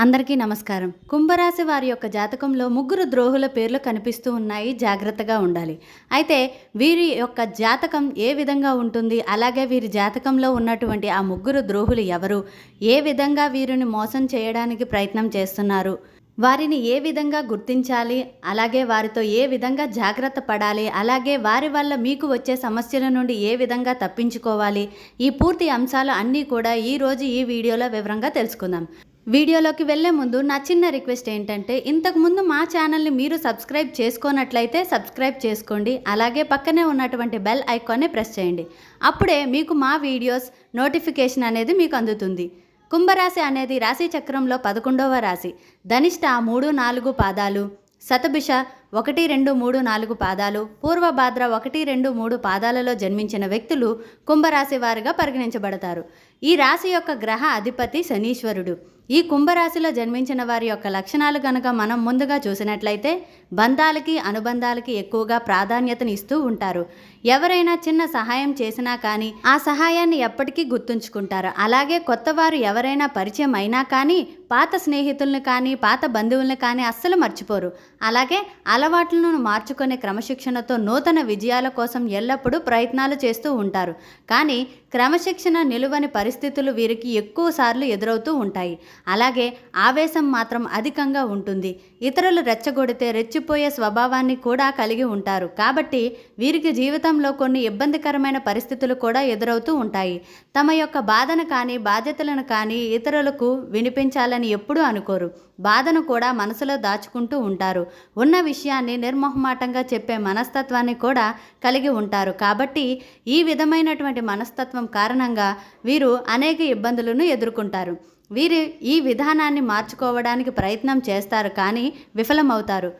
అందరికీ నమస్కారం. కుంభరాశి వారి యొక్క జాతకంలో ముగ్గురు ద్రోహుల పేర్లు కనిపిస్తూ ఉన్నాయి. జాగ్రత్తగా ఉండాలి. అయితే వీరి యొక్క జాతకం ఏ విధంగా ఉంటుంది, అలాగే వీరి జాతకంలో ఉన్నటువంటి ఆ ముగ్గురు ద్రోహులు ఎవరు, ఏ విధంగా వీరిని మోసం చేయడానికి ప్రయత్నం చేస్తున్నారు, వారిని ఏ విధంగా గుర్తించాలి, అలాగే వారితో ఏ విధంగా జాగ్రత్త పడాలి, అలాగే వారి వల్ల మీకు వచ్చే సమస్యల నుండి ఏ విధంగా తప్పించుకోవాలి, ఈ పూర్తి అంశాలు అన్నీ కూడా ఈరోజు ఈ వీడియోలో వివరంగా తెలుసుకుందాం. వీడియోలోకి వెళ్ళే ముందు నా చిన్న రిక్వెస్ట్ ఏంటంటే, ఇంతకుముందు మా ఛానల్ని మీరు సబ్స్క్రైబ్ చేసుకోనట్లయితే సబ్స్క్రైబ్ చేసుకోండి. అలాగే పక్కనే ఉన్నటువంటి బెల్ ఐకాన్ని ప్రెస్ చేయండి. అప్పుడే మీకు మా వీడియోస్ నోటిఫికేషన్ అనేది మీకు అందుతుంది. కుంభరాశి అనేది రాశి చక్రంలో 11వ రాశి. ధనిష్ట 3, 4 పాదాలు, శతభిష 1, 2, 3, 4 పాదాలు, పూర్వభాద్ర 1, 2, 3 పాదాలలో జన్మించిన వ్యక్తులు కుంభరాశి వారిగా పరిగణించబడతారు. ఈ రాశి యొక్క గ్రహ అధిపతి శనీశ్వరుడు. ఈ కుంభరాశిలో జన్మించిన వారి యొక్క లక్షణాలు కనుక మనం ముందుగా చూసినట్లయితే, బంధాలకి అనుబంధాలకి ఎక్కువగా ప్రాధాన్యతని ఇస్తూ ఉంటారు. ఎవరైనా చిన్న సహాయం చేసినా కానీ ఆ సహాయాన్ని ఎప్పటికీ గుర్తుంచుకుంటారు. అలాగే కొత్త వారు ఎవరైనా పరిచయం అయినా కానీ పాత స్నేహితుల్ని కానీ పాత బంధువుల్ని కానీ అస్సలు మర్చిపోరు. అలాగే అలవాట్లను మార్చుకునే క్రమశిక్షణతో నూతన విజయాల కోసం ఎల్లప్పుడూ ప్రయత్నాలు చేస్తూ ఉంటారు. కానీ క్రమశిక్షణ నిలువని పరిస్థితులు వీరికి ఎక్కువ సార్లు ఎదురవుతూ ఉంటాయి. అలాగే ఆవేశం మాత్రం అధికంగా ఉంటుంది. ఇతరులు రెచ్చగొడితే రెచ్చిపోయే స్వభావాన్ని కూడా కలిగి ఉంటారు. కాబట్టి వీరికి జీవితంలో కొన్ని ఇబ్బందికరమైన పరిస్థితులు కూడా ఎదురవుతూ ఉంటాయి. తమ యొక్క బాధను కానీ బాధ్యతలను కానీ ఇతరులకు వినిపించాలని ఎప్పుడూ అనుకోరు. బాధను కూడా మనసులో దాచుకుంటూ ఉంటారు. ఉన్న విషయాన్ని నిర్మోహమాటంగా చెప్పే మనస్తత్వాన్ని కూడా కలిగి ఉంటారు. కాబట్టి ఈ విధమైనటువంటి మనస్తత్వం కారణంగా వీరు అనేక ఇబ్బందులను ఎదుర్కొంటారు. వీరు ఈ విధానాన్ని మార్చుకోవడానికి ప్రయత్నం చేస్తారు, కానీ విఫలమవుతారు.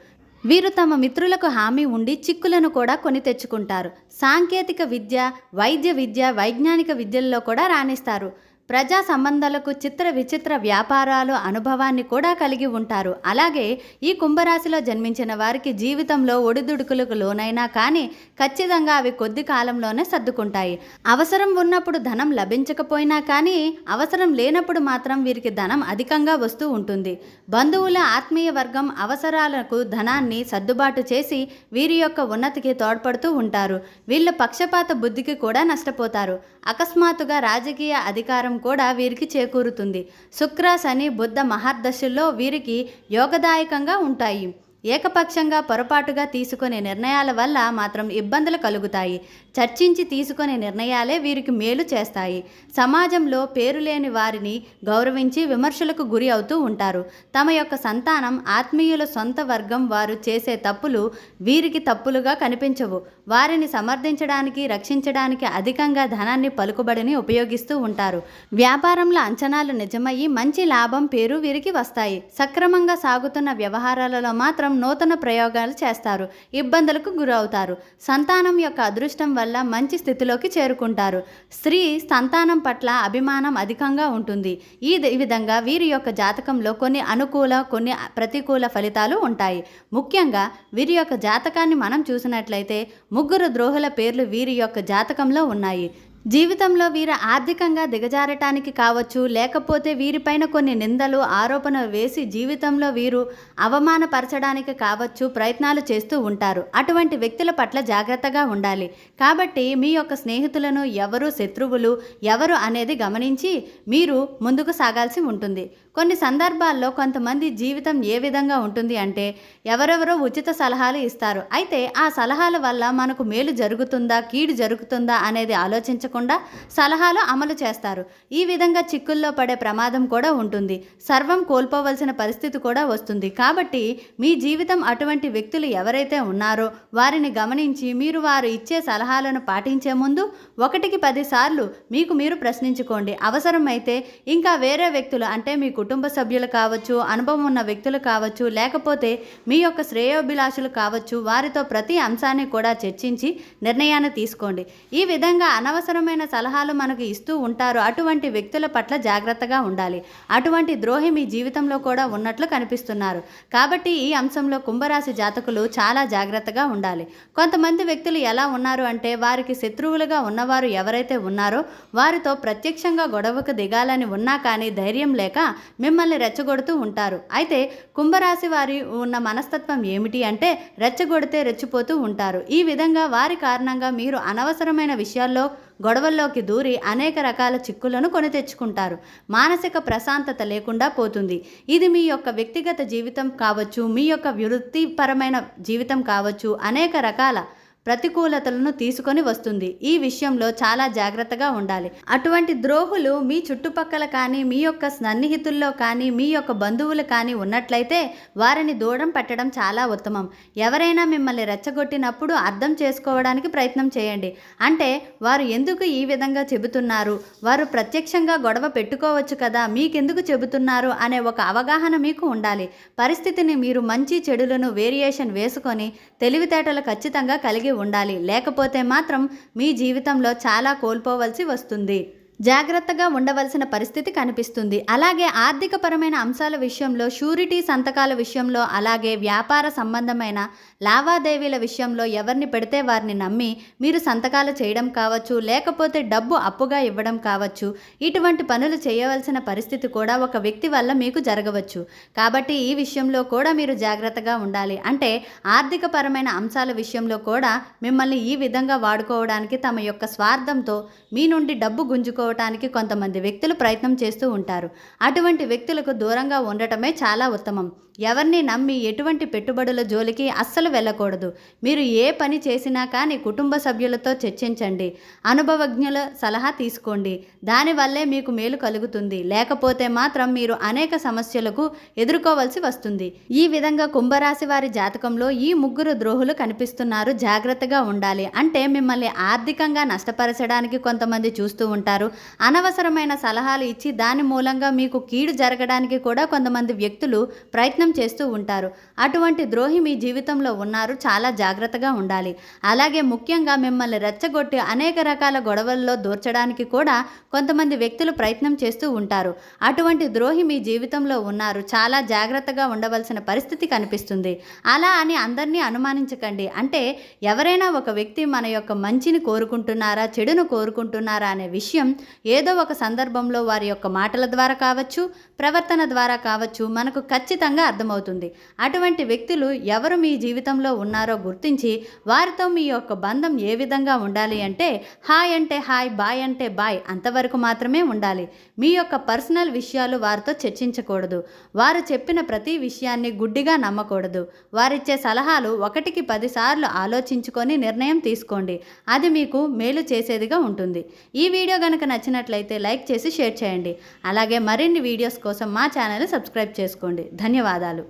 వీరు తమ మిత్రులకు హామీ ఉండి చిక్కులను కూడా కొని తెచ్చుకుంటారు. సాంకేతిక విద్య, వైద్య విద్య, వైజ్ఞానిక విద్యల్లో కూడా రాణిస్తారు. ప్రజా సంబంధాలకు చిత్ర విచిత్ర వ్యాపారాలు అనుభవాన్ని కూడా కలిగి ఉంటారు. అలాగే ఈ కుంభరాశిలో జన్మించిన వారికి జీవితంలో ఒడిదుడుకులకు లోనైనా కానీ ఖచ్చితంగా అవి కొద్ది కాలంలోనే సర్దుకుంటాయి. అవసరం ఉన్నప్పుడు ధనం లభించకపోయినా కానీ అవసరం లేనప్పుడు మాత్రం వీరికి ధనం అధికంగా వస్తూ ఉంటుంది. బంధువుల ఆత్మీయ వర్గం అవసరాలకు ధనాన్ని సర్దుబాటు చేసి వీరి యొక్క ఉన్నతికి తోడ్పడుతూ ఉంటారు. వీళ్ళ పక్షపాత బుద్ధికి కూడా నష్టపోతారు. అకస్మాత్తుగా రాజకీయ అధికారం కూడా వీరికి చేకూరుతుంది. శుక్ర, శని, బుధ మహర్దశల్లో వీరికి యోగదాయకంగా ఉంటాయి. ఏకపక్షంగా పొరపాటుగా తీసుకునే నిర్ణయాల వల్ల మాత్రం ఇబ్బందులు కలుగుతాయి. చర్చించి తీసుకునే నిర్ణయాలే వీరికి మేలు చేస్తాయి. సమాజంలో పేరు లేని వారిని గౌరవించి విమర్శలకు గురి అవుతూ ఉంటారు. తమ యొక్క సంతానం, ఆత్మీయుల సొంత వర్గం వారు చేసే తప్పులు వీరికి తప్పులుగా కనిపించవు. వారిని సమర్థించడానికి, రక్షించడానికి అధికంగా ధనాన్ని, పలుకుబడిని ఉపయోగిస్తూ ఉంటారు. వ్యాపారంలో అంచనాలు నిజమయ్యి మంచి లాభం, పేరు వీరికి వస్తాయి. సక్రమంగా సాగుతున్న వ్యవహారాలలో మాత్రం నూతన ప్రయోగాలు చేస్తారు. ఇబ్బందులకు గురవుతారు. సంతానం యొక్క అదృష్టం వల్ల మంచి స్థితిలోకి చేరుకుంటారు. స్త్రీ సంతానం పట్ల అభిమానం అధికంగా ఉంటుంది. ఈ విధంగా వీరి యొక్క జాతకంలో కొన్ని అనుకూల, కొన్ని ప్రతికూల ఫలితాలు ఉంటాయి. ముఖ్యంగా వీరి యొక్క జాతకాన్ని మనం చూసినట్లయితే ముగ్గురు ద్రోహుల పేర్లు వీరి యొక్క జాతకంలో ఉన్నాయి. జీవితంలో వీరు ఆర్థికంగా దిగజారటానికి కావచ్చు, లేకపోతే వీరిపైన కొన్ని నిందలు, ఆరోపణలు వేసి జీవితంలో వీరు అవమానపరచడానికి కావచ్చు ప్రయత్నాలు చేస్తూ ఉంటారు. అటువంటి వ్యక్తుల పట్ల జాగ్రత్తగా ఉండాలి. కాబట్టి మీ యొక్క స్నేహితులను ఎవరు శత్రువులు ఎవరు అనేది గమనించి మీరు ముందుకు సాగాల్సి ఉంటుంది. కొన్ని సందర్భాల్లో కొంతమంది జీవితం ఏ విధంగా ఉంటుంది అంటే, ఎవరెవరో ఉచిత సలహాలు ఇస్తారు. అయితే ఆ సలహాల వల్ల మనకు మేలు జరుగుతుందా, కీడు జరుగుతుందా అనేది ఆలోచించకుండా సలహాలు అమలు చేస్తారు. ఈ విధంగా చిక్కుల్లో పడే ప్రమాదం కూడా ఉంటుంది. సర్వం కోల్పోవలసిన పరిస్థితి కూడా వస్తుంది. కాబట్టి మీ జీవితం అటువంటి వ్యక్తులు ఎవరైతే ఉన్నారో వారిని గమనించి మీరు వారు ఇచ్చే సలహాలను పాటించే ముందు 1కి 10 సార్లు మీకు మీరు ప్రశ్నించుకోండి. అవసరమైతే ఇంకా వేరే వ్యక్తులు అంటే మీ కుటుంబ సభ్యులు కావచ్చు, అనుభవం ఉన్న వ్యక్తులు కావచ్చు, లేకపోతే మీ యొక్క శ్రేయోభిలాషులు కావచ్చు, వారితో ప్రతి అంశాన్ని కూడా చర్చించి నిర్ణయాన్ని తీసుకోండి. ఈ విధంగా అనవసరమైన అనవసరమైన సలహాలు మనకు ఇస్తూ ఉంటారు. అటువంటి వ్యక్తుల పట్ల జాగ్రత్తగా ఉండాలి. అటువంటి ద్రోహి మీ జీవితంలో కూడా ఉన్నట్లు కనిపిస్తున్నారు. కాబట్టి ఈ అంశంలో కుంభరాశి జాతకులు చాలా జాగ్రత్తగా ఉండాలి. కొంతమంది వ్యక్తులు ఎలా ఉన్నారు అంటే వారికి శత్రువులుగా ఉన్నవారు ఎవరైతే ఉన్నారో వారితో ప్రత్యక్షంగా గొడవకు దిగాలని ఉన్నా కానీ ధైర్యం లేక మిమ్మల్ని రెచ్చగొడుతూ ఉంటారు. అయితే కుంభరాశి వారి ఉన్న మనస్తత్వం ఏమిటి అంటే రెచ్చగొడితే రెచ్చిపోతూ ఉంటారు. ఈ విధంగా వారి కారణంగా మీరు అనవసరమైన విషయాల్లో గొడవల్లోకి దూరి అనేక రకాల చిక్కులను కొని తెచ్చుకుంటారు. మానసిక ప్రశాంతత లేకుండా పోతుంది. ఇది మీ యొక్క వ్యక్తిగత జీవితం కావచ్చు, మీ యొక్క వృత్తిపరమైన జీవితం కావచ్చు, అనేక రకాల ప్రతికూలతలను తీసుకొని వస్తుంది. ఈ విషయంలో చాలా జాగ్రత్తగా ఉండాలి. అటువంటి ద్రోహులు మీ చుట్టుపక్కల కానీ మీ యొక్క సన్నిహితుల్లో కానీ మీ యొక్క బంధువులు కానీ ఉన్నట్లయితే వారిని దూరం పెట్టడం చాలా ఉత్తమం. ఎవరైనా మిమ్మల్ని రెచ్చగొట్టినప్పుడు అర్థం చేసుకోవడానికి ప్రయత్నం చేయండి. అంటే వారు ఎందుకు ఈ విధంగా చెబుతున్నారు, వారు ప్రత్యక్షంగా గొడవ పెట్టుకోవచ్చు కదా, మీకెందుకు చెబుతున్నారు అనే ఒక అవగాహన మీకు ఉండాలి. పరిస్థితిని మీరు మంచి చెడులను వేరియేషన్ వేసుకొని తెలివితేటలు ఖచ్చితంగా కలిగి ఉండాలి. లేకపోతే మాత్రం మీ జీవితంలో చాలా కోల్పోవలసి వస్తుంది. జాగ్రత్తగా ఉండవలసిన పరిస్థితి కనిపిస్తుంది. అలాగే ఆర్థికపరమైన అంశాల విషయంలో, షూరిటీ సంతకాల విషయంలో, అలాగే వ్యాపార సంబంధమైన లావాదేవీల విషయంలో ఎవరిని పెడితే వారిని నమ్మి మీరు సంతకాలు చేయడం కావచ్చు, లేకపోతే డబ్బు అప్పుగా ఇవ్వడం కావచ్చు. ఇటువంటి పనులు చేయవలసిన పరిస్థితి కూడా ఒక వ్యక్తి వల్ల మీకు జరగవచ్చు. కాబట్టి ఈ విషయంలో కూడా మీరు జాగ్రత్తగా ఉండాలి. అంటే ఆర్థికపరమైన అంశాల విషయంలో కూడా మిమ్మల్ని ఈ విధంగా వాడుకోవడానికి తమ యొక్క స్వార్థంతో మీ నుండి డబ్బు గుంజుకోవటానికి కొంతమంది వ్యక్తులు ప్రయత్నం చేస్తూ ఉంటారు. అటువంటి వ్యక్తులకు దూరంగా ఉండటమే చాలా ఉత్తమం. ఎవరిని నమ్మి ఎటువంటి పెట్టుబడుల జోలికి అస్సలు వెళ్ళకూడదు. మీరు ఏ పని చేసినా కానీ కుటుంబ సభ్యులతో చర్చించండి, అనుభవజ్ఞుల సలహా తీసుకోండి. దానివల్లే మీకు మేలు కలుగుతుంది. లేకపోతే మాత్రం మీరు అనేక సమస్యలకు ఎదుర్కోవలసి వస్తుంది. ఈ విధంగా కుంభరాశి వారి జాతకంలో ఈ ముగ్గురు ద్రోహులు కనిపిస్తున్నారు. జాగ్రత్తగా ఉండాలి. అంటే మిమ్మల్ని ఆర్థికంగా నష్టపరచడానికి కొంతమంది చూస్తూ ఉంటారు. అనవసరమైన సలహాలు ఇచ్చి దాని మూలంగా మీకు కీడు జరగడానికి కూడా కొంతమంది వ్యక్తులు ప్రయత్నం చేస్తూ ఉంటారు. అటువంటి ద్రోహి మీ జీవితంలో ఉన్నారు. చాలా జాగ్రత్తగా ఉండాలి. అలాగే ముఖ్యంగా మిమ్మల్ని రెచ్చగొట్టి అనేక రకాల గొడవల్లో దూర్చడానికి కూడా కొంతమంది వ్యక్తులు ప్రయత్నం చేస్తూ ఉంటారు. అటువంటి ద్రోహి మీ జీవితంలో ఉన్నారు. చాలా జాగ్రత్తగా ఉండవలసిన పరిస్థితి కనిపిస్తుంది. అలా అని అందరినీ అనుమానించకండి. అంటే ఎవరైనా ఒక వ్యక్తి మన యొక్క మంచిని కోరుకుంటున్నారా, చెడును కోరుకుంటున్నారా అనే విషయం ఏదో ఒక సందర్భంలో వారి యొక్క మాటల ద్వారా కావచ్చు, ప్రవర్తన ద్వారా కావచ్చు, మనకు ఖచ్చితంగా అర్థమవుతుంది. అటువంటి వ్యక్తులు ఎవరు మీ జీవితంలో ఉన్నారో గుర్తించి వారితో మీ యొక్క బంధం ఏ విధంగా ఉండాలి అంటే హాయ్ అంటే హాయ్, బాయ్ అంటే బాయ్ అంతవరకు మాత్రమే ఉండాలి. మీ యొక్క పర్సనల్ విషయాలు వారితో చర్చించకూడదు. వారు చెప్పిన ప్రతి విషయాన్ని గుడ్డిగా నమ్మకూడదు. వారిచ్చే సలహాలు 1కి 10 సార్లు ఆలోచించుకొని నిర్ణయం తీసుకోండి. అది మీకు మేలు చేసేదిగా ఉంటుంది. ఈ వీడియో కనుక నచ్చినట్లయితే లైక్ చేసి షేర్ చేయండి. అలాగే మరిన్ని వీడియోస్ కోసం మా ఛానల్ సబ్స్క్రైబ్ చేసుకోండి. ధన్యవాదాలు.